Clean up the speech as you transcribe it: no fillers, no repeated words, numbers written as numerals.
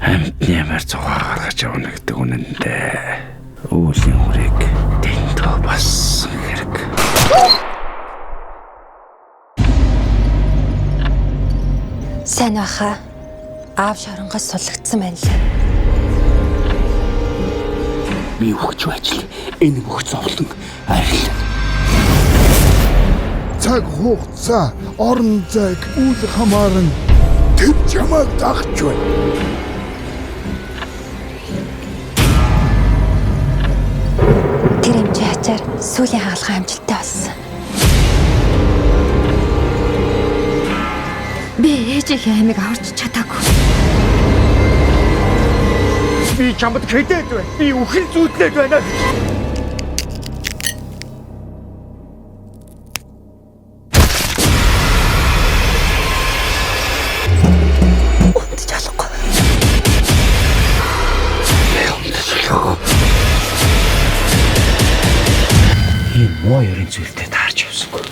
Амьд нэмэр зугаа гаргаж явна гэдэг үнэндээ өөлийн үрийг дэндөө бас хэрэг. Сайн баха. Аав шоронгоос суллагдсан байна лээ. Би өгч ажил энэ бүх зовлон арил. Цаг хугацаа, орон зайг үл хамааран тэр чамайг дагч байна. Тэр хэмжээ ачаар сүүлийн хаалгаа амжилттай болсон. Би ээжийнхээ амийг аварч чадаагүй. Би чамд хэдээд байна. Би үхэн зүүдлээд байна. Унтж болохгүй. Энэ муу ерэн зүйлдээ таарч явсангүй.